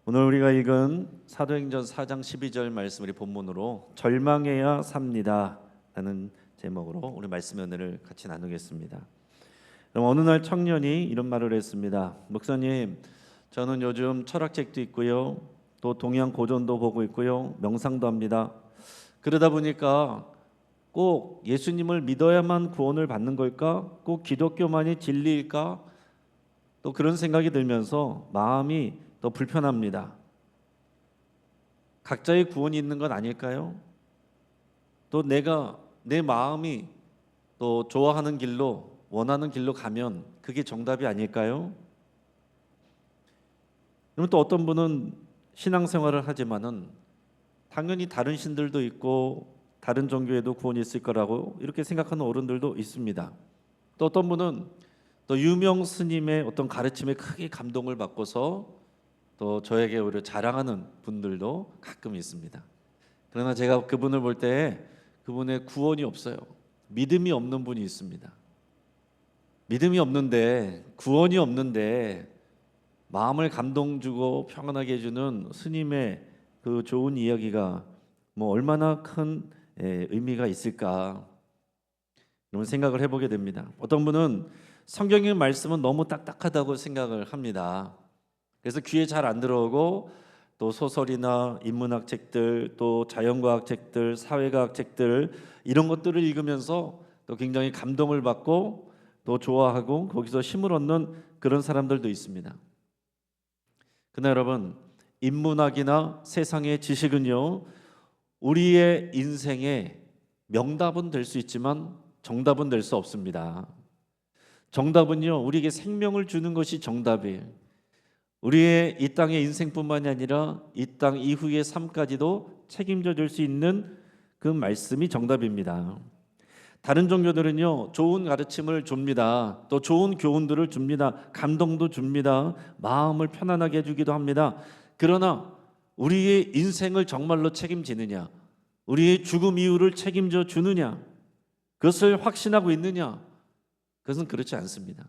오늘 우리가 읽은 사도행전 4장 12절 말씀을 본문으로 절망해야 삽니다 라는 제목으로 우리 말씀 은혜를 같이 나누겠습니다. 그럼 어느 날 청년이 이런 말을 했습니다. 목사님, 저는 요즘 철학책도 있고요, 또 동양 고전도 보고 있고요, 명상도 합니다. 그러다 보니까 꼭 예수님을 믿어야만 구원을 받는 걸까? 꼭 기독교만이 진리일까? 또 그런 생각이 들면서 마음이 더 불편합니다. 각자의 구원이 있는 건 아닐까요? 또 내 마음이 또 좋아하는 길로, 원하는 길로 가면 그게 정답이 아닐까요? 그러면 또 어떤 분은 신앙생활을 하지만은 당연히 다른 신들도 있고 다른 종교에도 구원이 있을 거라고 이렇게 생각하는 어른들도 있습니다. 또 어떤 분은 또 유명 스님의 어떤 가르침에 크게 감동을 받고서 또 저에게 오히려 자랑하는 분들도 가끔 있습니다. 그러나 제가 그분을 볼 때 그분의 구원이 없어요. 믿음이 없는 분이 있습니다. 믿음이 없는데, 구원이 없는데 마음을 감동 주고 평안하게 해주는 스님의 그 좋은 이야기가 뭐 얼마나 큰 의미가 있을까, 이런 생각을 해보게 됩니다. 어떤 분은 성경의 말씀은 너무 딱딱하다고 생각을 합니다. 그래서 귀에 잘 안 들어오고 또 소설이나 인문학 책들, 또 자연과학 책들, 사회과학 책들, 이런 것들을 읽으면서 또 굉장히 감동을 받고 또 좋아하고 거기서 힘을 얻는 그런 사람들도 있습니다. 그러나 여러분, 인문학이나 세상의 지식은요, 우리의 인생의 명답은 될 수 있지만 정답은 될 수 없습니다. 정답은요, 우리에게 생명을 주는 것이 정답이에요. 우리의 이 땅의 인생뿐만이 아니라 이 땅 이후의 삶까지도 책임져 줄 수 있는 그 말씀이 정답입니다. 다른 종교들은요, 좋은 가르침을 줍니다. 또 좋은 교훈들을 줍니다. 감동도 줍니다. 마음을 편안하게 해주기도 합니다. 그러나 우리의 인생을 정말로 책임지느냐, 우리의 죽음 이후를 책임져 주느냐, 그것을 확신하고 있느냐, 그것은 그렇지 않습니다.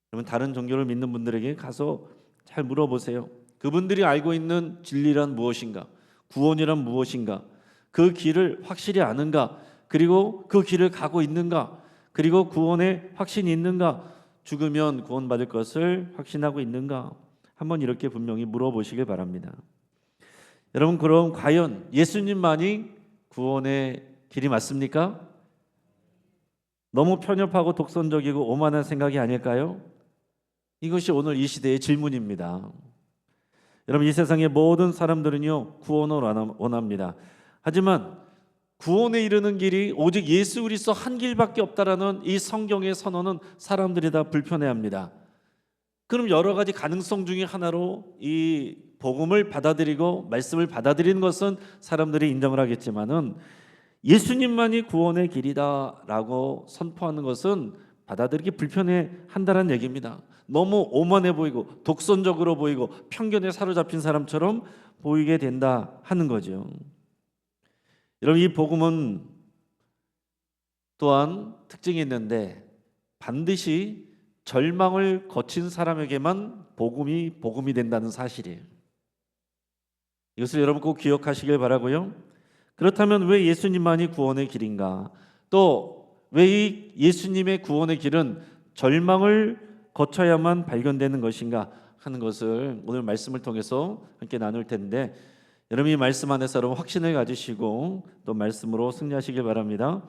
그러면 다른 종교를 믿는 분들에게 가서 잘 물어보세요. 그분들이 알고 있는 진리란 무엇인가, 구원이란 무엇인가, 그 길을 확실히 아는가, 그리고 그 길을 가고 있는가, 그리고 구원에 확신이 있는가, 죽으면 구원받을 것을 확신하고 있는가, 한번 이렇게 분명히 물어보시길 바랍니다. 여러분, 그럼 과연 예수님만이 구원의 길이 맞습니까? 너무 편협하고 독선적이고 오만한 생각이 아닐까요? 이것이 오늘 이 시대의 질문입니다. 여러분, 이 세상의 모든 사람들은요, 구원을 원합니다. 하지만 구원에 이르는 길이 오직 예수 그리스도 한 길밖에 없다라는 이 성경의 선언은 사람들이 다 불편해합니다. 그럼 여러 가지 가능성 중에 하나로 이 복음을 받아들이고 말씀을 받아들이는 것은 사람들이 인정을 하겠지만은 예수님만이 구원의 길이다라고 선포하는 것은 받아들이기 불편해한다는 얘기입니다. 너무 오만해 보이고 독선적으로 보이고 편견에 사로잡힌 사람처럼 보이게 된다 하는 거죠. 여러분, 이 복음은 또한 특징이 있는데 반드시 절망을 거친 사람에게만 복음이 된다는 사실이에요. 이것을 여러분 꼭 기억하시길 바라고요. 그렇다면 왜 예수님만이 구원의 길인가? 또 왜 이 예수님의 구원의 길은 절망을 거쳐야만 발견되는 것인가 하는 것을 오늘 말씀을 통해서 함께 나눌 텐데, 여러분 이 말씀 안에서 여러분 확신을 가지시고 또 말씀으로 승리하시길 바랍니다.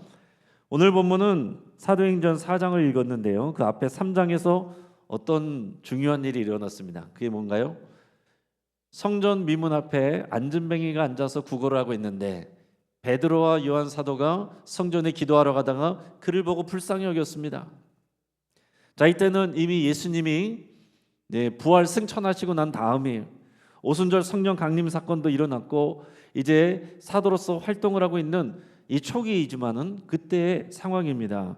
오늘 본문은 사도행전 4장을 읽었는데요, 그 앞에 3장에서 어떤 중요한 일이 일어났습니다. 그게 뭔가요? 성전 미문 앞에 안진뱅이가 앉아서 구걸을 하고 있는데 베드로와 요한 사도가 성전에 기도하러 가다가 그를 보고 불쌍히 여겼습니다. 자, 이때는 이미 예수님이 부활 승천하시고 난 다음이에요. 오순절 성령 강림 사건도 일어났고 이제 사도로서 활동을 하고 있는 이 초기이지만은 그때의 상황입니다.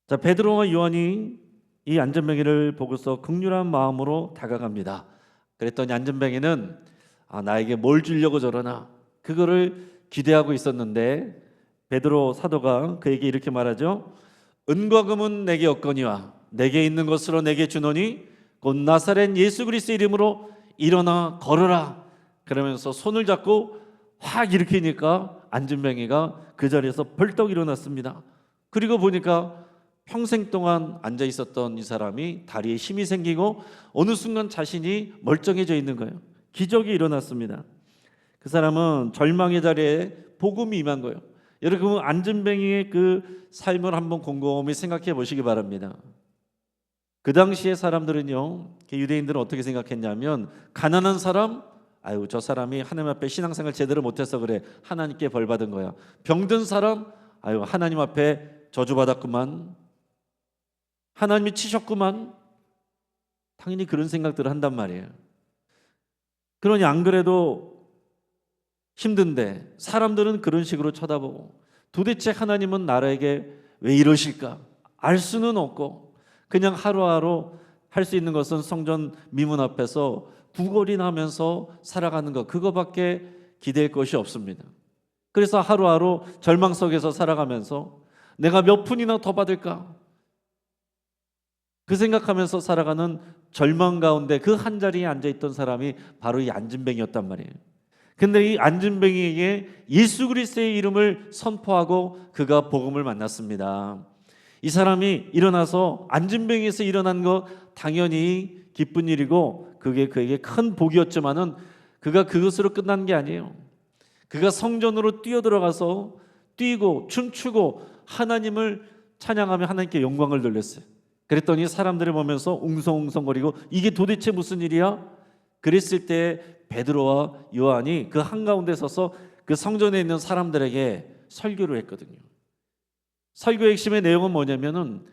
자, 베드로와 요한이 이 안전뱅이를 보고서 긍휼한 마음으로 다가갑니다. 그랬더니 안전뱅이는 나에게 뭘 주려고 저러나, 그거를 기대하고 있었는데 베드로 사도가 그에게 이렇게 말하죠. 은과 금은 내게 없거니와 내게 있는 것으로 내게 주노니 곧 나사렛 예수 그리스도의 이름으로 일어나 걸어라 그러면서 손을 잡고 확 일으키니까 안진뱅이가 그 자리에서 벌떡 일어났습니다. 그리고 보니까 평생 동안 앉아 있었던 이 사람이 다리에 힘이 생기고 어느 순간 자신이 멀쩡해져 있는 거예요. 기적이 일어났습니다. 그 사람은 절망의 자리에 복음이 임한 거예요. 여러분, 안진뱅이의 그 삶을 한번 곰곰이 생각해 보시기 바랍니다. 그 당시의 사람들은요, 유대인들은 어떻게 생각했냐면, 가난한 사람, 아유 저 사람이 하나님 앞에 신앙생활 제대로 못해서 그래, 하나님께 벌 받은 거야. 병든 사람, 아유 하나님 앞에 저주받았구만, 하나님이 치셨구만. 당연히 그런 생각들을 한단 말이에요. 그러니 안 그래도 힘든데 사람들은 그런 식으로 쳐다보고, 도대체 하나님은 나라에게 왜 이러실까 알 수는 없고, 그냥 하루하루 할 수 있는 것은 성전 미문 앞에서 구걸이나 하면서 살아가는 것, 그거밖에 기댈 것이 없습니다. 그래서 하루하루 절망 속에서 살아가면서 내가 몇 푼이나 더 받을까, 그 생각하면서 살아가는 절망 가운데 그 한 자리에 앉아있던 사람이 바로 이 안진뱅이였단 말이에요. 근데 이 안진뱅이에게 예수 그리스도의 이름을 선포하고 그가 복음을 만났습니다. 이 사람이 일어나서 안진뱅이에서 일어난 것 당연히 기쁜 일이고 그게 그에게 큰 복이었지만은 그가 그것으로 끝난 게 아니에요. 그가 성전으로 뛰어들어가서 뛰고 춤추고 하나님을 찬양하며 하나님께 영광을 돌렸어요. 그랬더니 사람들을 보면서 웅성웅성거리고 이게 도대체 무슨 일이야? 그랬을 때 베드로와 요한이 그 한가운데 서서 그 성전에 있는 사람들에게 설교를 했거든요. 설교의 핵심의 내용은 뭐냐면은,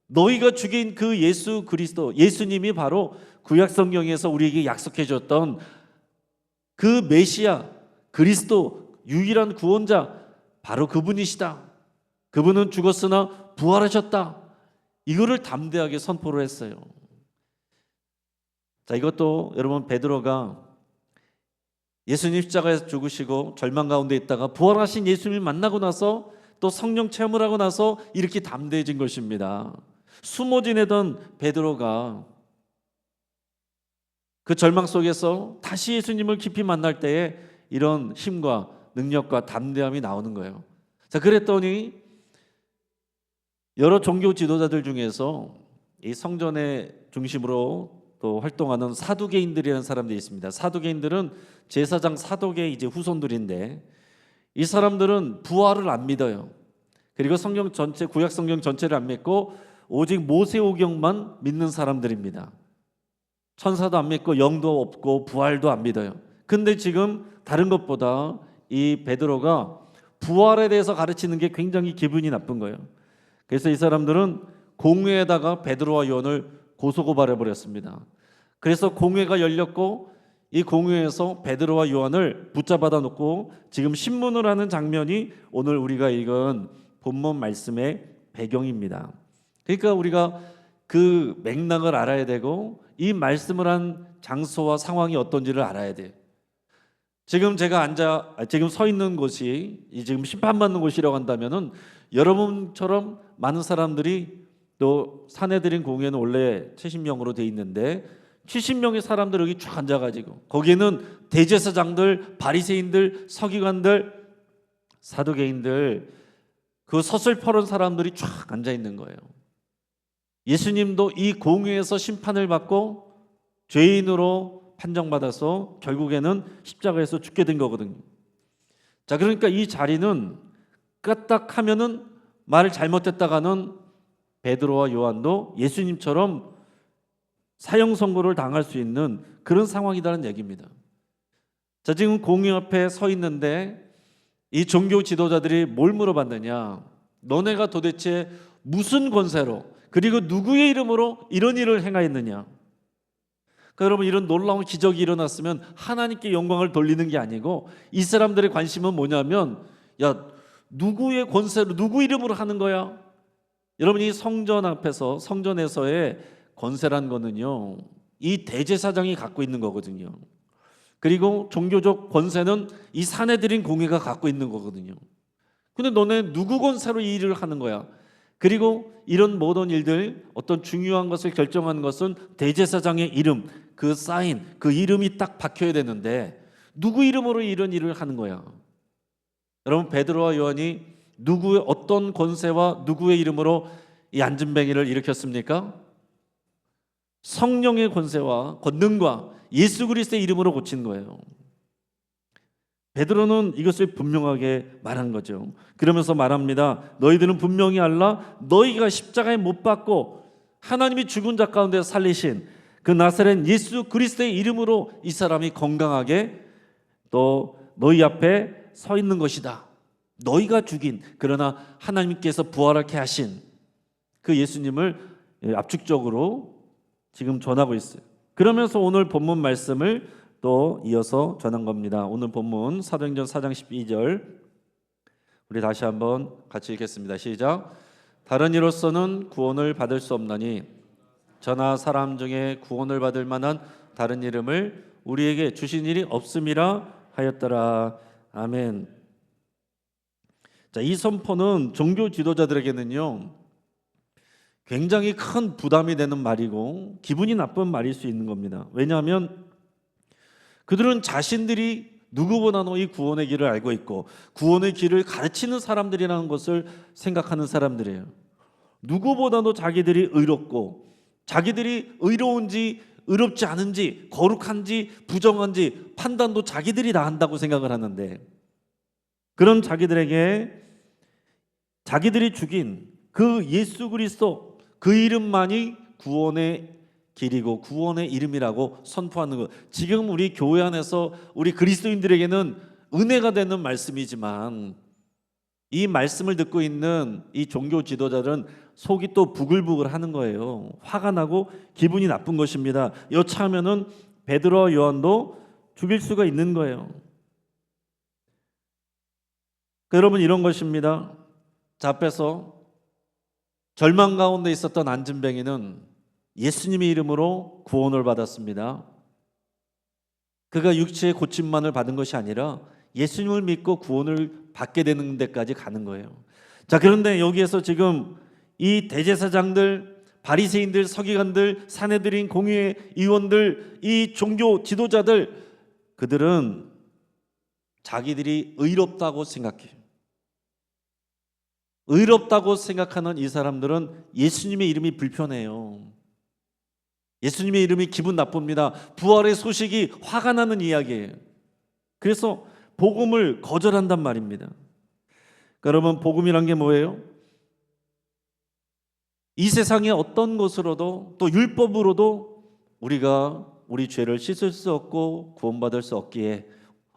너희가 죽인 그 예수 그리스도, 예수님이 바로 구약 성경에서 우리에게 약속해 줬던 그 메시아, 그리스도, 유일한 구원자, 바로 그분이시다. 그분은 죽었으나 부활하셨다. 이거를 담대하게 선포를 했어요. 자, 이것도 여러분, 베드로가 예수님 십자가에서 죽으시고 절망 가운데 있다가 부활하신 예수님을 만나고 나서 또 성령 체험을 하고 나서 이렇게 담대해진 것입니다. 숨어 지내던 베드로가 그 절망 속에서 다시 예수님을 깊이 만날 때에 이런 힘과 능력과 담대함이 나오는 거예요. 자, 그랬더니 여러 종교 지도자들 중에서 이 성전의 중심으로 또 활동하는 사두개인들이라는 사람들이 있습니다. 사두개인들은 제사장 사독의 이제 후손들인데, 이 사람들은 부활을 안 믿어요. 그리고 성경 전체, 구약 성경 전체를 안 믿고 오직 모세오경만 믿는 사람들입니다. 천사도 안 믿고 영도 없고 부활도 안 믿어요. 근데 지금 다른 것보다 이 베드로가 부활에 대해서 가르치는 게 굉장히 기분이 나쁜 거예요. 그래서 이 사람들은 공회에다가 베드로와 요한을 고소고발해 버렸습니다. 그래서 공회가 열렸고 이 공회에서 베드로와 요한을 붙잡아다 놓고 지금 신문을 하는 장면이 오늘 우리가 읽은 본문 말씀의 배경입니다. 그러니까 우리가 그 맥락을 알아야 되고 이 말씀을 한 장소와 상황이 어떤지를 알아야 돼요. 지금 제가 지금 서 있는 곳이 지금 심판받는 곳이라고 한다면은, 여러분처럼 많은 사람들이, 또 사내들인 공회는 원래 70명으로 돼 있는데 70명의 사람들 여기 쭉 앉아가지고, 거기에는 대제사장들, 바리새인들, 서기관들, 사두개인들, 그 서슬퍼런 사람들이 쫙 앉아 있는 거예요. 예수님도 이 공회에서 심판을 받고 죄인으로 판정받아서 결국에는 십자가에서 죽게 된 거거든요. 자, 그러니까 이 자리는 까딱하면은 말을 잘못했다가는 베드로와 요한도 예수님처럼 사형 선고를 당할 수 있는 그런 상황이라는 얘기입니다. 자, 지금 공회 앞에 서 있는데 이 종교 지도자들이 뭘 물어봤느냐? 너네가 도대체 무슨 권세로, 그리고 누구의 이름으로 이런 일을 행하였느냐? 그러니까 여러분, 이런 놀라운 기적이 일어났으면 하나님께 영광을 돌리는 게 아니고, 이 사람들의 관심은 뭐냐면, 야, 누구의 권세로, 누구 이름으로 하는 거야? 여러분, 이 성전 앞에서, 성전에서의 권세란 거는요, 이 대제사장이 갖고 있는 거거든요. 그리고 종교적 권세는 이 사내들인 공회가 갖고 있는 거거든요. 근데 너네 누구 권세로 이 일을 하는 거야? 그리고 이런 모든 일들, 어떤 중요한 것을 결정하는 것은 대제사장의 이름, 그 사인, 그 이름이 딱 박혀야 되는데 누구 이름으로 이런 일을 하는 거야? 여러분, 베드로와 요한이 누구의 어떤 권세와 누구의 이름으로 이 안진뱅이를 일으켰습니까? 성령의 권세와 권능과 예수 그리스도의 이름으로 고친 거예요. 베드로는 이것을 분명하게 말한 거죠. 그러면서 말합니다. 너희들은 분명히 알라. 너희가 십자가에 못 박고 하나님이 죽은 자 가운데 살리신 그 나사렛 예수 그리스도의 이름으로 이 사람이 건강하게 또 너희 앞에 서 있는 것이다. 너희가 죽인, 그러나 하나님께서 부활하게 하신 그 예수님을 압축적으로 지금 전하고 있어요. 그러면서 오늘 본문 말씀을 또 이어서 전한 겁니다. 오늘 본문 사도행전 4장 12절 우리 다시 한번 같이 읽겠습니다. 시작. 다른 이로서는 구원을 받을 수 없나니 저나 사람 중에 구원을 받을 만한 다른 이름을 우리에게 주신 일이 없음이라 하였더라. 아멘. 자, 이 선포는 종교 지도자들에게는요 굉장히 큰 부담이 되는 말이고 기분이 나쁜 말일 수 있는 겁니다. 왜냐하면 그들은 자신들이 누구보다도 이 구원의 길을 알고 있고 구원의 길을 가르치는 사람들이라는 것을 생각하는 사람들이에요. 누구보다도 자기들이 의롭고 자기들이 의로운지 의롭지 않은지 거룩한지 부정한지 판단도 자기들이 다 한다고 생각을 하는데, 그런 자기들에게 자기들이 죽인 그 예수 그리스도 그 이름만이 구원의 길이고 구원의 이름이라고 선포하는 것, 지금 우리 교회 안에서 우리 그리스도인들에게는 은혜가 되는 말씀이지만 이 말씀을 듣고 있는 이 종교 지도자들은 속이 또 부글부글 하는 거예요. 화가 나고 기분이 나쁜 것입니다. 여차하면은 베드로와 요한도 죽일 수가 있는 거예요. 여러분, 이런 것입니다. 자, 앞에서 절망 가운데 있었던 안진뱅이는 예수님의 이름으로 구원을 받았습니다. 그가 육체의 고침만을 받은 것이 아니라 예수님을 믿고 구원을 받게 되는 데까지 가는 거예요. 자, 그런데 여기에서 지금 이 대제사장들, 바리새인들, 서기관들, 산헤드린 공의회 의원들, 이 종교 지도자들, 그들은 자기들이 의롭다고 생각해요. 의롭다고 생각하는 이 사람들은 예수님의 이름이 불편해요. 예수님의 이름이 기분 나쁩니다. 부활의 소식이 화가 나는 이야기예요. 그래서 복음을 거절한단 말입니다. 여러분, 복음이란 게 뭐예요? 이 세상의 어떤 것으로도 또 율법으로도 우리가 우리 죄를 씻을 수 없고 구원받을 수 없기에,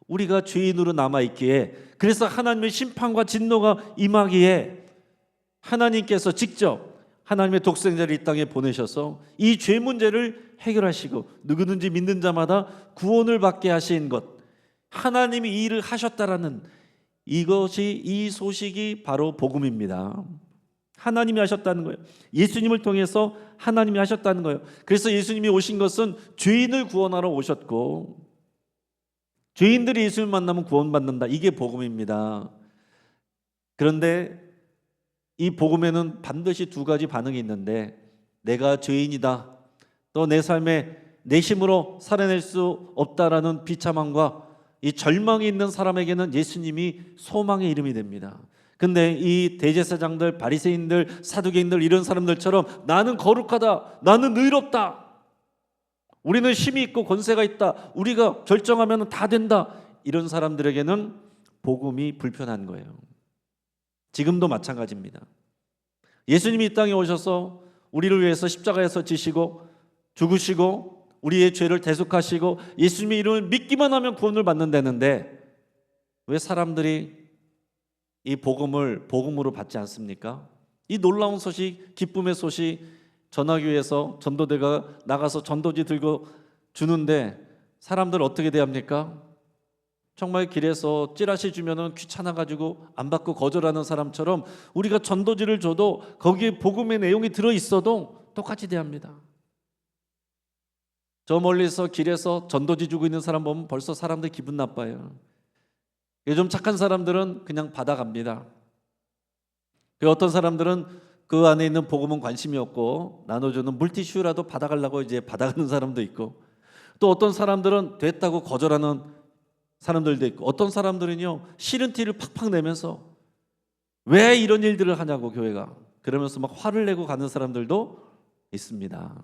우리가 죄인으로 남아있기에, 그래서 하나님의 심판과 진노가 임하기에 하나님께서 직접 하나님의 독생자를 이 땅에 보내셔서 이 죄 문제를 해결하시고 누구든지 믿는 자마다 구원을 받게 하신 것, 하나님이 이 일을 하셨다라는 이것이, 이 소식이 바로 복음입니다. 하나님이 하셨다는 거예요. 예수님을 통해서 하나님이 하셨다는 거예요. 그래서 예수님이 오신 것은 죄인을 구원하러 오셨고, 죄인들이 예수님을 만나면 구원받는다, 이게 복음입니다. 그런데 이 복음에는 반드시 두 가지 반응이 있는데, 내가 죄인이다, 또 내 삶에 내 힘으로 살아낼 수 없다라는 비참함과 이 절망이 있는 사람에게는 예수님이 소망의 이름이 됩니다. 근데 이 대제사장들, 바리새인들, 사두개인들, 이런 사람들처럼 나는 거룩하다, 나는 의롭다, 우리는 힘이 있고 권세가 있다, 우리가 결정하면 다 된다, 이런 사람들에게는 복음이 불편한 거예요. 지금도 마찬가지입니다. 예수님이 이 땅에 오셔서 우리를 위해서 십자가에서 지시고 죽으시고 우리의 죄를 대속하시고 예수님의 이름을 믿기만 하면 구원을 받는다는데, 왜 사람들이 이 복음을 복음으로 받지 않습니까? 이 놀라운 소식, 기쁨의 소식, 전화교회에서 전도대가 나가서 전도지 들고 주는데 사람들 어떻게 대합니까? 정말 길에서 찌라시 주면은 귀찮아가지고 안 받고 거절하는 사람처럼 우리가 전도지를 줘도 거기에 복음의 내용이 들어있어도 똑같이 대합니다. 저 멀리서 길에서 전도지 주고 있는 사람 보면 벌써 사람들 기분 나빠요. 요즘 착한 사람들은 그냥 받아갑니다. 어떤 사람들은 그 안에 있는 복음은 관심이 없고 나눠주는 물티슈라도 받아가려고 이제 받아가는 사람도 있고, 또 어떤 사람들은 됐다고 거절하는 사람들도 있고, 어떤 사람들은요 싫은 티를 팍팍 내면서 왜 이런 일들을 하냐고 교회가 그러면서 막 화를 내고 가는 사람들도 있습니다.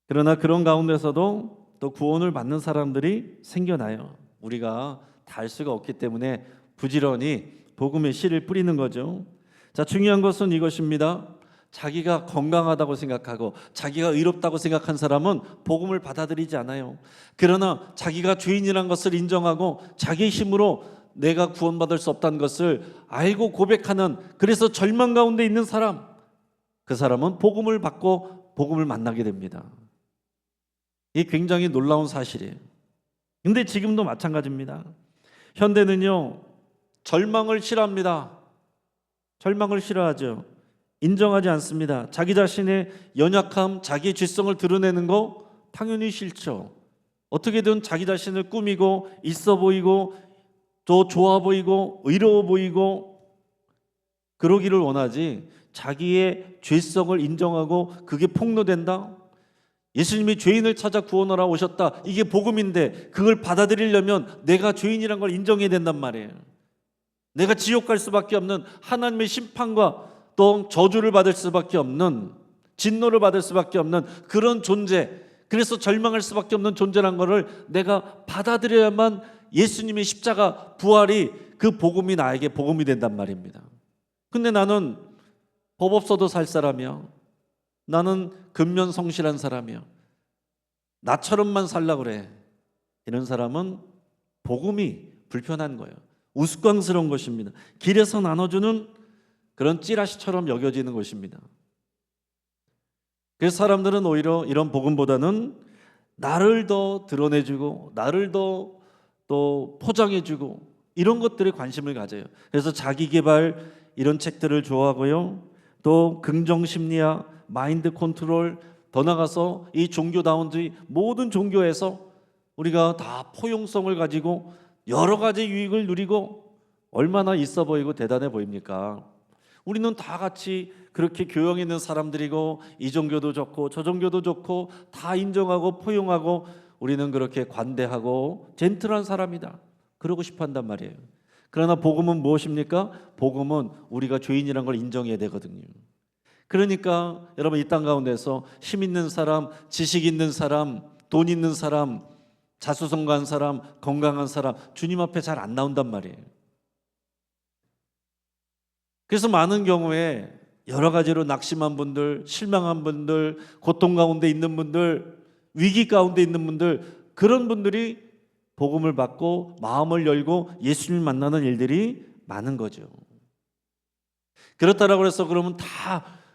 그러나 그런 가운데서도 또 구원을 받는 사람들이 생겨나요. 우리가 다 할 수가 없기 때문에 부지런히 복음의 씨를 뿌리는 거죠. 자, 중요한 것은 이것입니다. 자기가 건강하다고 생각하고 자기가 의롭다고 생각한 사람은 복음을 받아들이지 않아요. 그러나 자기가 죄인이라는 것을 인정하고 자기 힘으로 내가 구원받을 수 없다는 것을 알고 고백하는, 그래서 절망 가운데 있는 사람, 그 사람은 복음을 받고 복음을 만나게 됩니다. 이게 굉장히 놀라운 사실이에요. 근데 지금도 마찬가지입니다. 현대는요 절망을 싫어합니다. 절망을 싫어하죠. 인정하지 않습니다. 자기 자신의 연약함, 자기의 죄성을 드러내는 거 당연히 싫죠. 어떻게든 자기 자신을 꾸미고 있어 보이고 또 좋아 보이고 의로워 보이고 그러기를 원하지, 자기의 죄성을 인정하고 그게 폭로된다? 예수님이 죄인을 찾아 구원하러 오셨다, 이게 복음인데 그걸 받아들이려면 내가 죄인이란 걸 인정해야 된단 말이에요. 내가 지옥 갈 수밖에 없는, 하나님의 심판과 또 저주를 받을 수밖에 없는, 진노를 받을 수밖에 없는 그런 존재, 그래서 절망할 수밖에 없는 존재란 것을 내가 받아들여야만 예수님의 십자가 부활이, 그 복음이 나에게 복음이 된단 말입니다. 근데 나는 법 없어도 살 사람이야, 나는 근면성실한 사람이야, 나처럼만 살라 그래, 이런 사람은 복음이 불편한 거예요. 우스꽝스러운 것입니다. 길에서 나눠주는 그런 찌라시처럼 여겨지는 것입니다. 그래서 사람들은 오히려 이런 복음보다는 나를 더 드러내주고 나를 더 또 포장해주고 이런 것들에 관심을 가져요. 그래서 자기개발 이런 책들을 좋아하고요, 또 긍정심리학, 마인드 컨트롤, 더 나가서 이 종교다운지 모든 종교에서 우리가 다 포용성을 가지고 여러 가지 유익을 누리고 얼마나 있어 보이고 대단해 보입니까? 우리는 다 같이 그렇게 교양 있는 사람들이고 이 종교도 좋고 저 종교도 좋고 다 인정하고 포용하고 우리는 그렇게 관대하고 젠틀한 사람이다, 그러고 싶어 한단 말이에요. 그러나 복음은 무엇입니까? 복음은 우리가 죄인이라는 걸 인정해야 되거든요. 그러니까 여러분, 이 땅 가운데서 힘 있는 사람, 지식 있는 사람, 돈 있는 사람, 자수성가한 사람, 건강한 사람 주님 앞에 잘 안 나온단 말이에요. 그래서 많은 경우에 여러 가지로 낙심한 분들, 실망한 분들, 고통 가운데 있는 분들, 위기 가운데 있는 분들, 그런 분들이 복음을 받고 마음을 열고 예수님을 만나는 일들이 많은 거죠. 그렇다라고 해서 그러면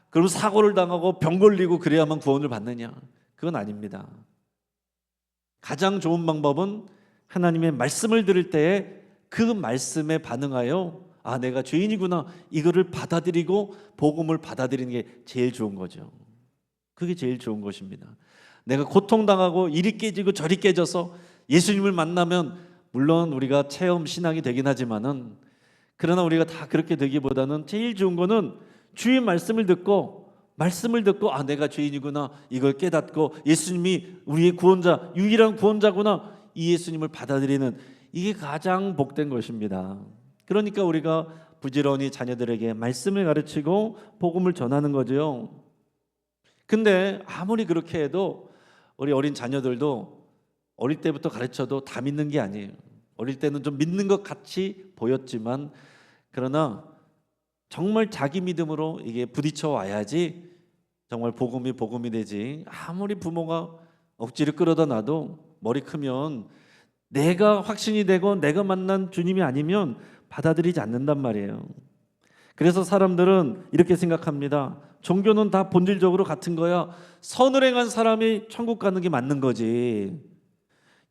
그럼 사고를 당하고 병 걸리고 그래야만 구원을 받느냐? 그건 아닙니다. 가장 좋은 방법은 하나님의 말씀을 들을 때에 그 말씀에 반응하여 아, 내가 죄인이구나, 이거를 받아들이고 복음을 받아들이는 게 제일 좋은 거죠. 그게 제일 좋은 것입니다. 내가 고통당하고 이리 깨지고 저리 깨져서 예수님을 만나면 물론 우리가 체험 신앙이 되긴 하지만은, 그러나 우리가 다 그렇게 되기보다는 제일 좋은 거는 주의 말씀을 듣고 아, 내가 죄인이구나, 이걸 깨닫고 예수님이 우리의 구원자, 유일한 구원자구나, 이 예수님을 받아들이는, 이게 가장 복된 것입니다. 그러니까 우리가 부지런히 자녀들에게 말씀을 가르치고 복음을 전하는 거죠. 근데 아무리 그렇게 해도 우리 어린 자녀들도 어릴 때부터 가르쳐도 다 믿는 게 아니에요. 어릴 때는 좀 믿는 것 같이 보였지만, 그러나 정말 자기 믿음으로 이게 부딪혀 와야지 정말 복음이 되지. 아무리 부모가 억지로 끌어다 놔도 머리 크면 내가 확신이 되고 내가 만난 주님이 아니면 받아들이지 않는단 말이에요. 그래서 사람들은 이렇게 생각합니다. 종교는 다 본질적으로 같은 거야. 선을 행한 사람이 천국 가는 게 맞는 거지.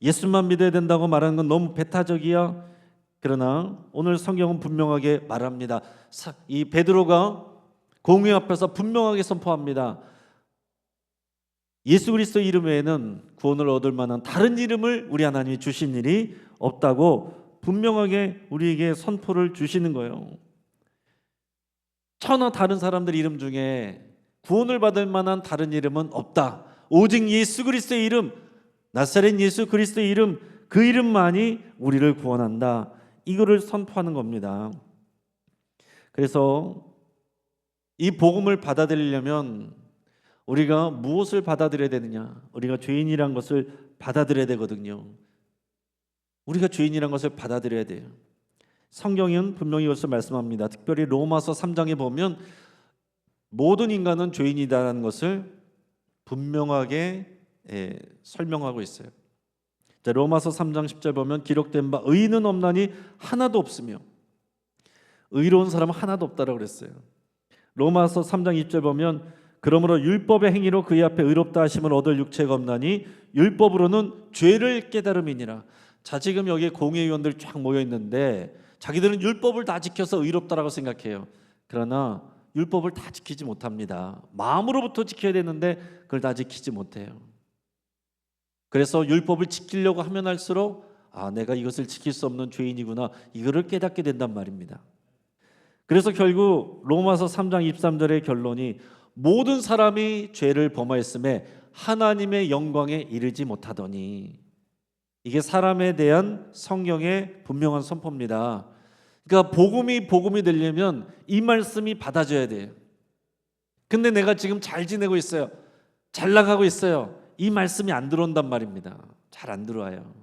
예수만 믿어야 된다고 말하는 건 너무 배타적이야. 그러나 오늘 성경은 분명하게 말합니다. 이 베드로가 공회 앞에서 분명하게 선포합니다. 예수 그리스도 이름 외에는 구원을 얻을 만한 다른 이름을 우리 하나님이 주신 일이 없다고 분명하게 우리에게 선포를 주시는 거예요. 천하 다른 사람들 이름 중에 구원을 받을 만한 다른 이름은 없다. 오직 예수 그리스도의 이름, 나사렛 예수 그리스도의 이름, 그 이름만이 우리를 구원한다. 이거를 선포하는 겁니다. 그래서 이 복음을 받아들이려면 우리가 무엇을 받아들여야 되느냐? 우리가 죄인이란 것을 받아들여야 되거든요. 우리가 죄인이란 것을 받아들여야 돼요. 성경은 분명히 이것을 말씀합니다. 특별히 로마서 3장에 보면 모든 인간은 죄인이다라는 것을 분명하게 설명하고 있어요. 자, 로마서 3장 10절 보면 기록된 바 의인은 없나니 하나도 없으며, 의로운 사람은 하나도 없다라고 그랬어요. 로마서 3장 20절 보면 그러므로 율법의 행위로 그의 앞에 의롭다 하심을 얻을 육체가 없나니 율법으로는 죄를 깨달음이니라. 자, 지금 여기에 공회의원들 쫙 모여 있는데 자기들은 율법을 다 지켜서 의롭다라고 생각해요. 그러나 율법을 다 지키지 못합니다. 마음으로부터 지켜야 되는데 그걸 다 지키지 못해요. 그래서 율법을 지키려고 하면 할수록 내가 이것을 지킬 수 없는 죄인이구나, 이거를 깨닫게 된단 말입니다. 그래서 결국 로마서 3장 23절의 결론이 모든 사람이 죄를 범하였음에 하나님의 영광에 이르지 못하더니, 이게 사람에 대한 성경의 분명한 선포입니다. 그러니까 복음이 되려면 이 말씀이 받아져야 돼요. 근데 내가 지금 잘 지내고 있어요, 잘 나가고 있어요, 이 말씀이 안 들어온단 말입니다. 잘 안 들어와요.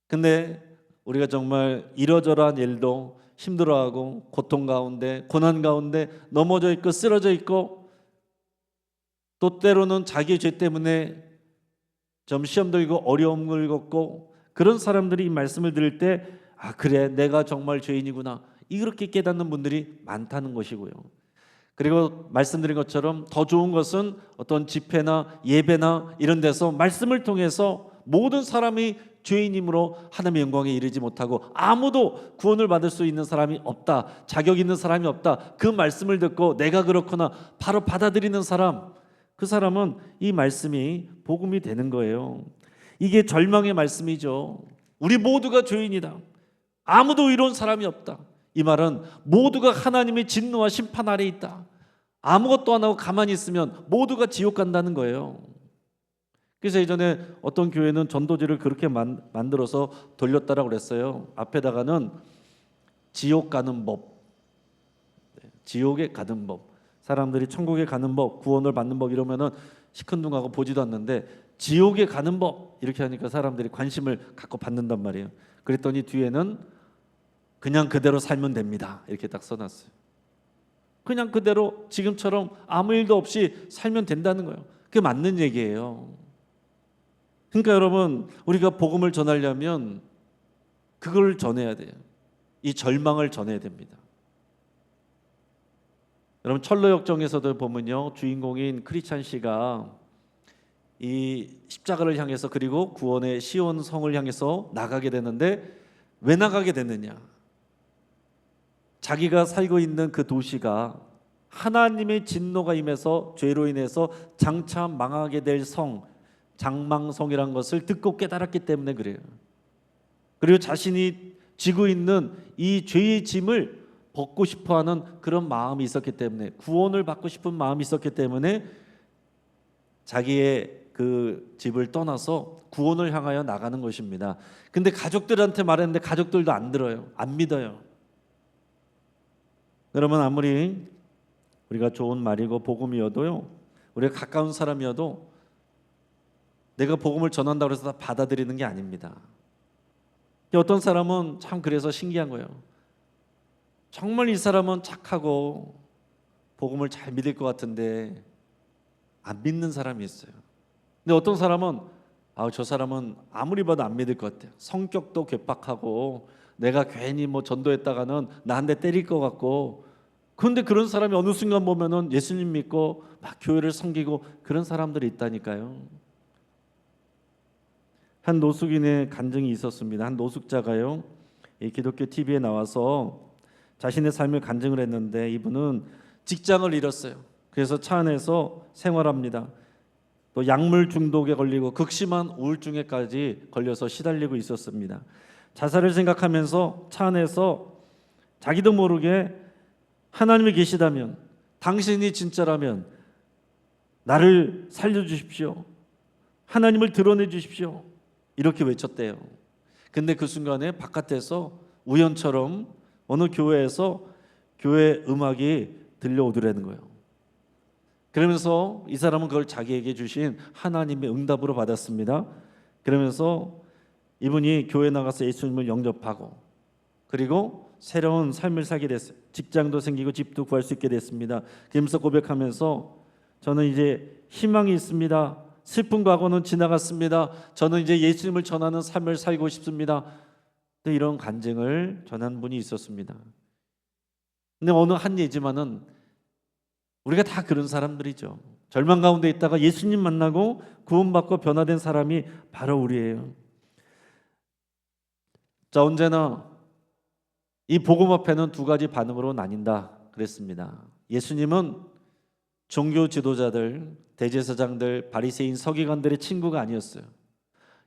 근데 우리가 정말 이러저러한 일도 힘들어하고 고통 가운데, 고난 가운데 넘어져 있고 쓰러져 있고, 또 때로는 자기의 죄 때문에 좀 시험 들고 어려움을 겪고, 그런 사람들이 이 말씀을 들을 때 그래, 내가 정말 죄인이구나, 이렇게 깨닫는 분들이 많다는 것이고요. 그리고 말씀드린 것처럼 더 좋은 것은 어떤 집회나 예배나 이런 데서 말씀을 통해서 모든 사람이 죄인이므로 하나님의 영광에 이르지 못하고 아무도 구원을 받을 수 있는 사람이 없다, 자격 있는 사람이 없다, 그 말씀을 듣고 내가 그렇구나 바로 받아들이는 사람, 그 사람은 이 말씀이 복음이 되는 거예요. 이게 절망의 말씀이죠. 우리 모두가 죄인이다, 아무도 의로운 사람이 없다. 이 말은 모두가 하나님의 진노와 심판 아래에 있다, 아무것도 안 하고 가만히 있으면 모두가 지옥 간다는 거예요. 그래서 예전에 어떤 교회는 전도지를 그렇게 만들어서 돌렸다라고 그랬어요. 앞에다가는 지옥 가는 법, 지옥에 가는 법, 사람들이 천국에 가는 법, 구원을 받는 법 이러면은 시큰둥하고 보지도 않는데 지옥에 가는 법 이렇게 하니까 사람들이 관심을 갖고 받는단 말이에요. 그랬더니 뒤에는 그냥 그대로 살면 됩니다, 이렇게 딱 써놨어요. 그냥 그대로 지금처럼 아무 일도 없이 살면 된다는 거예요. 그게 맞는 얘기예요. 그러니까 여러분, 우리가 복음을 전하려면 그걸 전해야 돼요. 이 절망을 전해야 됩니다. 여러분, 철로역정에서도 보면요, 주인공인 크리스찬 씨가 이 십자가를 향해서, 그리고 구원의 시온 성을 향해서 나가게 되는데, 왜 나가게 됐느냐? 자기가 살고 있는 그 도시가 하나님의 진노가 임해서 죄로 인해서 장차 망하게 될 성, 장망성이란 것을 듣고 깨달았기 때문에 그래요. 그리고 자신이 지고 있는 이 죄의 짐을 벗고 싶어하는 그런 마음이 있었기 때문에, 구원을 받고 싶은 마음이 있었기 때문에 자기의 그 집을 떠나서 구원을 향하여 나가는 것입니다. 근데 가족들한테 말했는데 가족들도 안 들어요, 안 믿어요. 여러분, 아무리 우리가 좋은 말이고 복음이어도요, 우리가 가까운 사람이어도 내가 복음을 전한다고 해서 다 받아들이는 게 아닙니다. 어떤 사람은 참 그래서 신기한 거예요. 정말 이 사람은 착하고 복음을 잘 믿을 것 같은데 안 믿는 사람이 있어요. 근데 어떤 사람은 저 사람은 아무리 봐도 안 믿을 것 같아요. 성격도 괴팍하고 내가 괜히 전도했다가는 나한테 때릴 것 같고, 그런데 그런 사람이 어느 순간 보면은 예수님 믿고 막 교회를 섬기고 그런 사람들이 있다니까요. 한 노숙인의 간증이 있었습니다. 한 노숙자가요, 이 기독교 TV에 나와서 자신의 삶을 간증을 했는데, 이분은 직장을 잃었어요. 그래서 차 안에서 생활합니다. 또 약물 중독에 걸리고 극심한 우울증에까지 걸려서 시달리고 있었습니다. 자살을 생각하면서 차 안에서 자기도 모르게 하나님이 계시다면, 당신이 진짜라면 나를 살려주십시오. 하나님을 드러내 주십시오. 이렇게 외쳤대요. 근데 그 순간에 바깥에서 우연처럼 어느 교회에서 교회 음악이 들려오더라는 거예요. 그러면서 이 사람은 그걸 자기에게 주신 하나님의 응답으로 받았습니다. 그러면서 이분이 교회 나가서 예수님을 영접하고 그리고 새로운 삶을 살게 됐어요. 직장도 생기고 집도 구할 수 있게 됐습니다. 그러면서 고백하면서 저는 이제 희망이 있습니다. 슬픈 과거는 지나갔습니다. 저는 이제 예수님을 전하는 삶을 살고 싶습니다. 이런 간증을 전한 분이 있었습니다. 근데 어느 한 예지만은 우리가 다 그런 사람들이죠. 절망 가운데 있다가 예수님 만나고 구원받고 변화된 사람이 바로 우리예요. 자, 언제나 이 복음 앞에는 두 가지 반응으로 나뉜다 그랬습니다. 예수님은 종교 지도자들, 대제사장들, 바리새인, 서기관들의 친구가 아니었어요.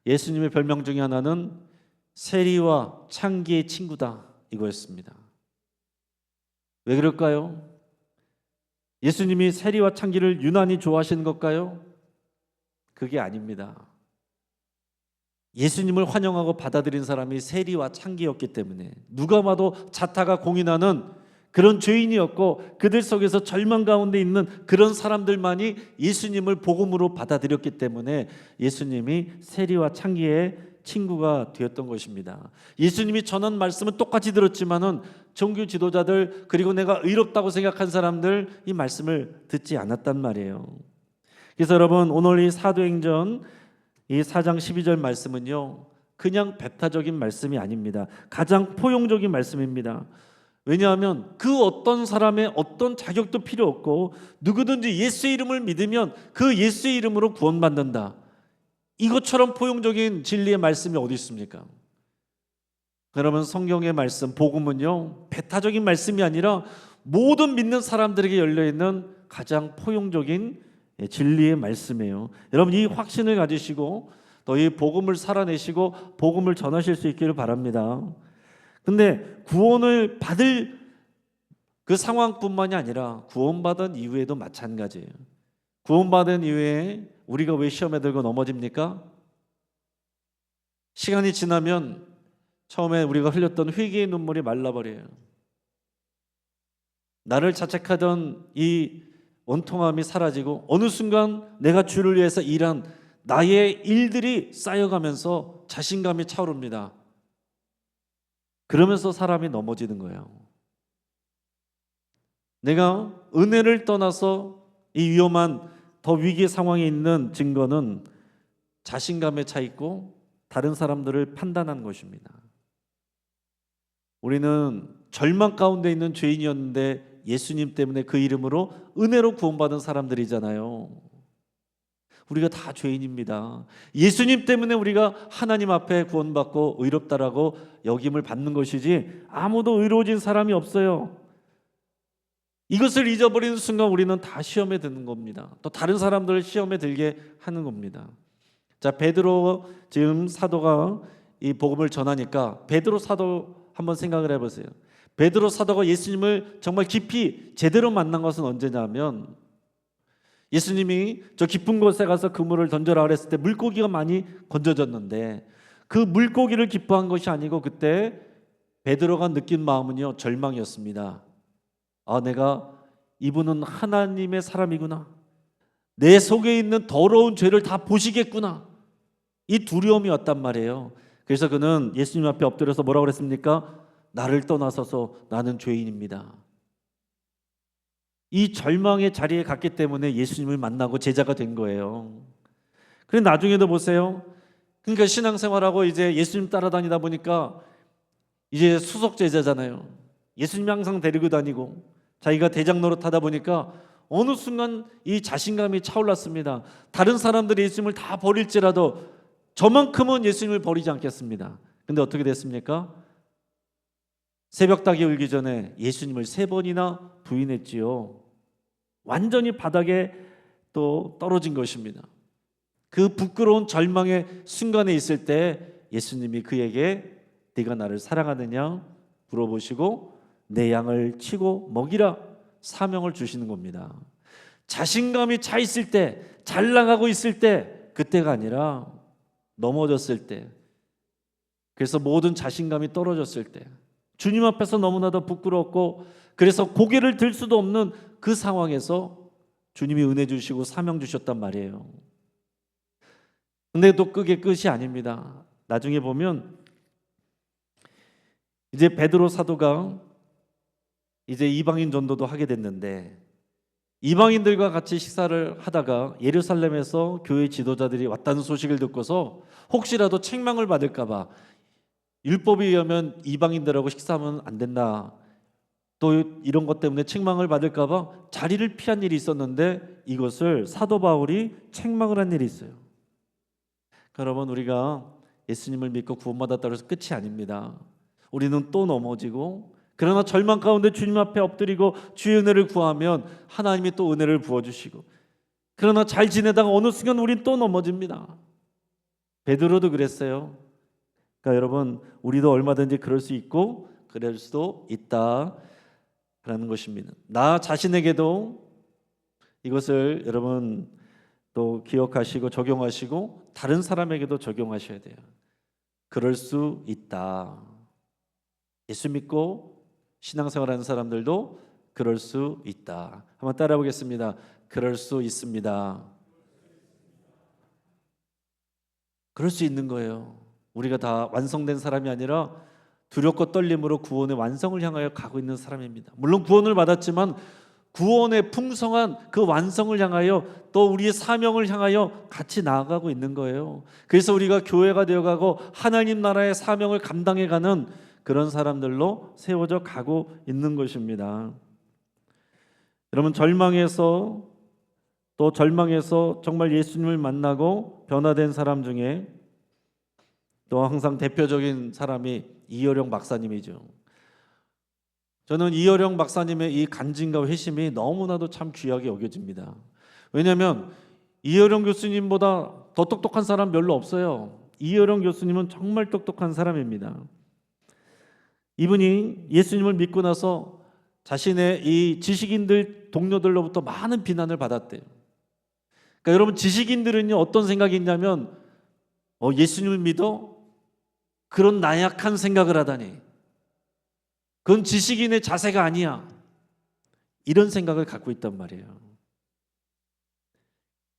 예수님의 별명 중에 하나는 세리와 창기의 친구다 이거였습니다. 왜 그럴까요? 예수님이 세리와 창기를 유난히 좋아하시는 걸까요? 그게 아닙니다. 예수님을 환영하고 받아들인 사람이 세리와 창기였기 때문에 누가 봐도 자타가 공인하는 그런 죄인이었고 그들 속에서 절망 가운데 있는 그런 사람들만이 예수님을 복음으로 받아들였기 때문에 예수님이 세리와 창기의 친구가 되었던 것입니다. 예수님이 전한 말씀은 똑같이 들었지만은 종교 지도자들 그리고 내가 의롭다고 생각한 사람들 이 말씀을 듣지 않았단 말이에요. 그래서 여러분 오늘 이 사도행전 이 4장 12절 말씀은요 그냥 배타적인 말씀이 아닙니다. 가장 포용적인 말씀입니다. 왜냐하면 그 어떤 사람의 어떤 자격도 필요 없고 누구든지 예수의 이름을 믿으면 그 예수의 이름으로 구원받는다. 이것처럼 포용적인 진리의 말씀이 어디 있습니까? 여러분 성경의 말씀 복음은요 배타적인 말씀이 아니라 모든 믿는 사람들에게 열려있는 가장 포용적인 진리의 말씀이에요. 여러분 이 확신을 가지시고 또 이 복음을 살아내시고 복음을 전하실 수 있기를 바랍니다. 근데 구원을 받을 그 상황뿐만이 아니라 구원받은 이후에도 마찬가지예요. 구원받은 이후에 우리가 왜 시험에 들고 넘어집니까? 시간이 지나면 처음에 우리가 흘렸던 회개의 눈물이 말라버려요. 나를 자책하던 이 원통함이 사라지고 어느 순간 내가 주를 위해서 일한 나의 일들이 쌓여가면서 자신감이 차오릅니다. 그러면서 사람이 넘어지는 거예요. 내가 은혜를 떠나서 이 위험한 더 위기의 상황에 있는 증거는 자신감에 차 있고 다른 사람들을 판단한 것입니다. 우리는 절망 가운데 있는 죄인이었는데 예수님 때문에 그 이름으로 은혜로 구원받은 사람들이잖아요. 우리가 다 죄인입니다. 예수님 때문에 우리가 하나님 앞에 구원받고 의롭다라고 여김을 받는 것이지 아무도 의로워진 사람이 없어요. 이것을 잊어버리는 순간 우리는 다 시험에 드는 겁니다. 또 다른 사람들을 시험에 들게 하는 겁니다. 자, 베드로 지금 사도가 이 복음을 전하니까 베드로 사도 한번 생각을 해보세요. 베드로 사도가 예수님을 정말 깊이 제대로 만난 것은 언제냐면 예수님이 저 깊은 곳에 가서 그물을 던져라 그랬을 때 물고기가 많이 건져졌는데 그 물고기를 기뻐한 것이 아니고 그때 베드로가 느낀 마음은요 절망이었습니다. 아, 내가 이분은 하나님의 사람이구나. 내 속에 있는 더러운 죄를 다 보시겠구나. 이 두려움이 왔단 말이에요. 그래서 그는 예수님 앞에 엎드려서 뭐라고 그랬습니까? 나를 떠나서서 나는 죄인입니다. 이 절망의 자리에 갔기 때문에 예수님을 만나고 제자가 된 거예요. 그런데 나중에도 보세요. 그러니까 신앙생활하고 이제 예수님 따라다니다 보니까 이제 수석 제자잖아요. 예수님이 항상 데리고 다니고 자기가 대장 노릇하다 보니까 어느 순간 이 자신감이 차올랐습니다. 다른 사람들이 예수님을 다 버릴지라도 저만큼은 예수님을 버리지 않겠습니다. 근데 어떻게 됐습니까? 새벽닭이 울기 전에 예수님을 3번이나 부인했지요. 완전히 바닥에 또 떨어진 것입니다. 그 부끄러운 절망의 순간에 있을 때 예수님이 그에게 네가 나를 사랑하느냐 물어보시고 내 양을 치고 먹이라 사명을 주시는 겁니다. 자신감이 차 있을 때, 잘 나가고 있을 때, 그때가 아니라 넘어졌을 때, 그래서 모든 자신감이 떨어졌을 때, 주님 앞에서 너무나도 부끄럽고 그래서 고개를 들 수도 없는 그 상황에서 주님이 은혜 주시고 사명 주셨단 말이에요. 근데 또 그게 끝이 아닙니다. 나중에 보면 이제 베드로 사도가 이제 이방인 전도도 하게 됐는데, 이방인들과 같이 식사를 하다가 예루살렘에서 교회 지도자들이 왔다는 소식을 듣고서 혹시라도 책망을 받을까 봐, 율법에 의하면 이방인들하고 식사하면 안 된다, 또 이런 것 때문에 책망을 받을까 봐 자리를 피한 일이 있었는데, 이것을 사도 바울이 책망을 한 일이 있어요. 여러분, 우리가 예수님을 믿고 구원받았다고 해서 끝이 아닙니다. 우리는 또 넘어지고, 그러나 절망 가운데 주님 앞에 엎드리고 주의 은혜를 구하면 하나님이 또 은혜를 부어주시고, 그러나 잘 지내다가 어느 순간 우린 또 넘어집니다. 베드로도 그랬어요. 그러니까 여러분, 우리도 얼마든지 그럴 수 있고 그럴 수도 있다라는 것입니다. 나 자신에게도 이것을 여러분 또 기억하시고 적용하시고 다른 사람에게도 적용하셔야 돼요. 그럴 수 있다. 예수 믿고 신앙생활하는 사람들도 그럴 수 있다. 한번 따라 보겠습니다. 그럴 수 있습니다. 그럴 수 있는 거예요. 우리가 다 완성된 사람이 아니라 두렵고 떨림으로 구원의 완성을 향하여 가고 있는 사람입니다. 물론 구원을 받았지만 구원의 풍성한 그 완성을 향하여 또 우리의 사명을 향하여 같이 나아가고 있는 거예요. 그래서 우리가 교회가 되어가고 하나님 나라의 사명을 감당해가는 그런 사람들로 세워져 가고 있는 것입니다. 여러분, 절망에서 정말 예수님을 만나고 변화된 사람 중에 또 항상 대표적인 사람이 이어령 박사님이죠. 저는 이어령 박사님의 이 간증과 회심이 너무나도 참 귀하게 여겨집니다. 왜냐하면 이어령 교수님보다 더 똑똑한 사람 별로 없어요. 이어령 교수님은 정말 똑똑한 사람입니다. 이분이 예수님을 믿고 나서 자신의 이 지식인들 동료들로부터 많은 비난을 받았대요. 그러니까 여러분, 지식인들은요 어떤 생각이 있냐면 예수님을 믿어? 그런 나약한 생각을 하다니, 그건 지식인의 자세가 아니야, 이런 생각을 갖고 있단 말이에요.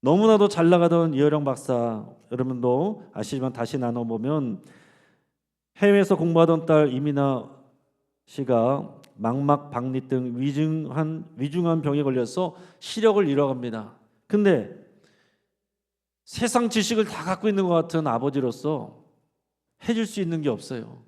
너무나도 잘 나가던 이어령 박사, 여러분도 아시지만 다시 나눠보면 해외에서 공부하던 딸 이민아 씨가 망막 박리 등 위중한 병에 걸려서 시력을 잃어갑니다. 근데 세상 지식을 다 갖고 있는 것 같은 아버지로서 해줄 수 있는 게 없어요.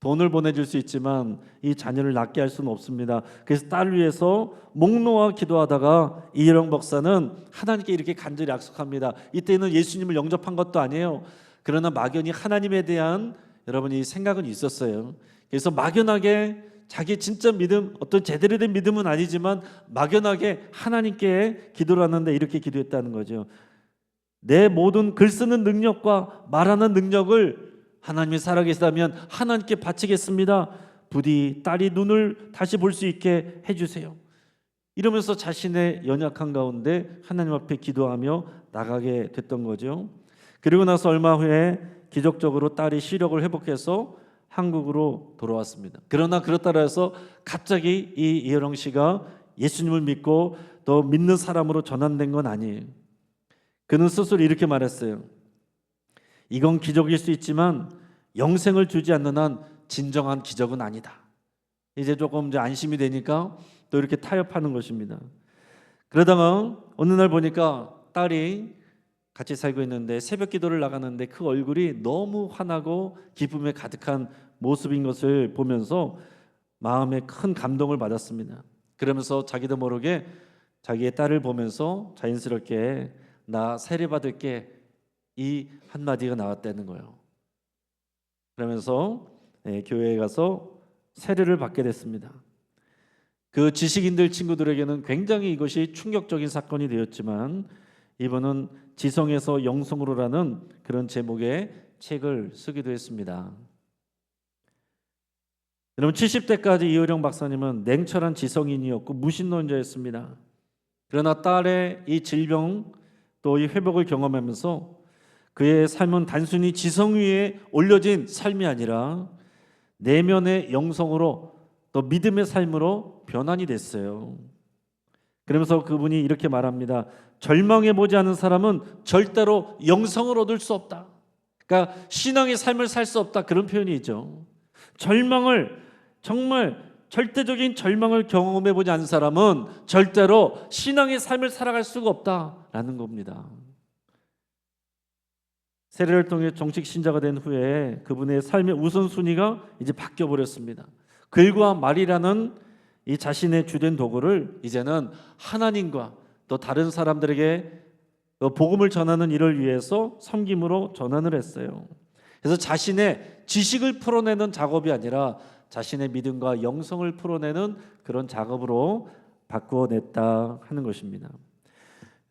돈을 보내줄 수 있지만 이 자녀를 낫게 할 수는 없습니다. 그래서 딸을 위해서 목 놓아 기도하다가 이어령 박사는 하나님께 이렇게 간절히 약속합니다. 이때는 예수님을 영접한 것도 아니에요. 그러나 막연히 하나님에 대한 여러분이 생각은 있었어요. 그래서 막연하게 자기 진짜 믿음, 어떤 제대로 된 믿음은 아니지만 막연하게 하나님께 기도를 하는데 이렇게 기도했다는 거죠. 내 모든 글 쓰는 능력과 말하는 능력을 하나님이 살아계시다면 하나님께 바치겠습니다. 부디 딸이 눈을 다시 볼 수 있게 해주세요. 이러면서 자신의 연약한 가운데 하나님 앞에 기도하며 나가게 됐던 거죠. 그리고 나서 얼마 후에 기적적으로 딸이 시력을 회복해서 한국으로 돌아왔습니다. 그러나 그렇다고 해서 갑자기 이 이어령 씨가 예수님을 믿고 또 믿는 사람으로 전환된 건 아니에요. 그는 스스로 이렇게 말했어요. 이건 기적일 수 있지만 영생을 주지 않는 한 진정한 기적은 아니다. 이제 조금 안심이 되니까 또 이렇게 타협하는 것입니다. 그러다가 어느 날 보니까 딸이 같이 살고 있는데 새벽 기도를 나가는데 그 얼굴이 너무 환하고 기쁨에 가득한 모습인 것을 보면서 마음에 큰 감동을 받았습니다. 그러면서 자기도 모르게 자기의 딸을 보면서 자연스럽게 나 세례 받을게, 이 한마디가 나왔다는 거예요. 그러면서 교회에 가서 세례를 받게 됐습니다. 그 지식인들 친구들에게는 굉장히 이것이 충격적인 사건이 되었지만 이분은 지성에서 영성으로라는 그런 제목의 책을 쓰기도 했습니다. 여러분, 70대까지 이어령 박사님은 냉철한 지성인이었고 무신론자였습니다. 그러나 딸의 이 질병 또 이 회복을 경험하면서 그의 삶은 단순히 지성 위에 올려진 삶이 아니라 내면의 영성으로 또 믿음의 삶으로 변환이 됐어요. 그러면서 그분이 이렇게 말합니다. 절망해 보지 않은 사람은 절대로 영성을 얻을 수 없다. 그러니까 신앙의 삶을 살 수 없다, 그런 표현이죠. 절망을, 정말 절대적인 절망을 경험해 보지 않은 사람은 절대로 신앙의 삶을 살아갈 수가 없다라는 겁니다. 세례를 통해 정식 신자가 된 후에 그분의 삶의 우선순위가 이제 바뀌어 버렸습니다. 글과 말이라는 이 자신의 주된 도구를 이제는 하나님과 또 다른 사람들에게 복음을 전하는 일을 위해서 섬김으로 전환을 했어요. 그래서 자신의 지식을 풀어내는 작업이 아니라 자신의 믿음과 영성을 풀어내는 그런 작업으로 바꾸어냈다 하는 것입니다.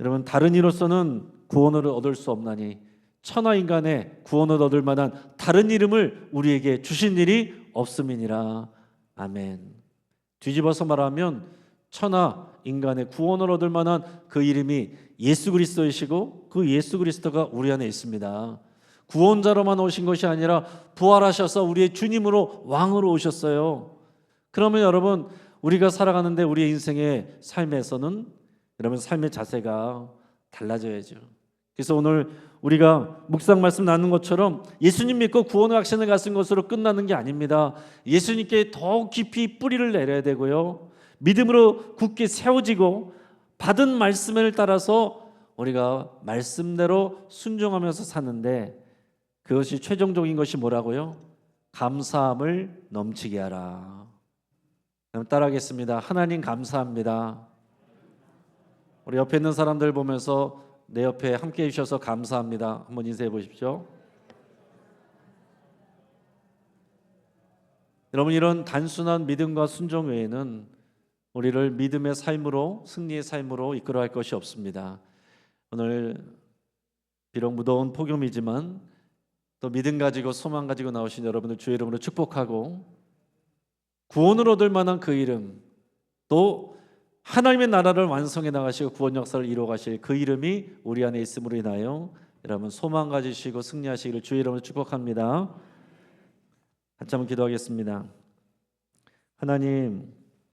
여러분, 다른 이로서는 구원을 얻을 수 없나니 천하 인간의 구원을 얻을 만한 다른 이름을 우리에게 주신 일이 없음이니라. 아멘. 뒤집어서 말하면 천하 인간의 구원을 얻을 만한 그 이름이 예수 그리스도이시고 그 예수 그리스도가 우리 안에 있습니다. 구원자로만 오신 것이 아니라 부활하셔서 우리의 주님으로 왕으로 오셨어요. 그러면 여러분, 우리가 살아가는데 우리의 인생의 삶에서는 여러분 삶의 자세가 달라져야죠. 그래서 오늘 우리가 묵상 말씀 나눈 것처럼 예수님 믿고 구원의 확신을 가진 것으로 끝나는 게 아닙니다. 예수님께 더욱 깊이 뿌리를 내려야 되고요, 믿음으로 굳게 세워지고 받은 말씀을 따라서 우리가 말씀대로 순종하면서 사는데, 그것이 최종적인 것이 뭐라고요? 감사함을 넘치게 하라. 그럼 따라하겠습니다. 하나님 감사합니다. 우리 옆에 있는 사람들 보면서 내 옆에 함께 해주셔서 감사합니다 한번 인사해 보십시오. 여러분, 이런 단순한 믿음과 순종 외에는 우리를 믿음의 삶으로, 승리의 삶으로 이끌어갈 것이 없습니다. 오늘 비록 무더운 폭염이지만 또 믿음 가지고 소망 가지고 나오신 여러분들 주의 이름으로 축복하고, 구원을 얻을 만한 그 이름, 또 하나님의 나라를 완성해 나가시고 구원 역사를 이루어 가실 그 이름이 우리 안에 있음으로 인하여 여러분 소망 가지시고 승리하시기를 주의 이름으로 축복합니다. 같이 한번 기도하겠습니다. 하나님,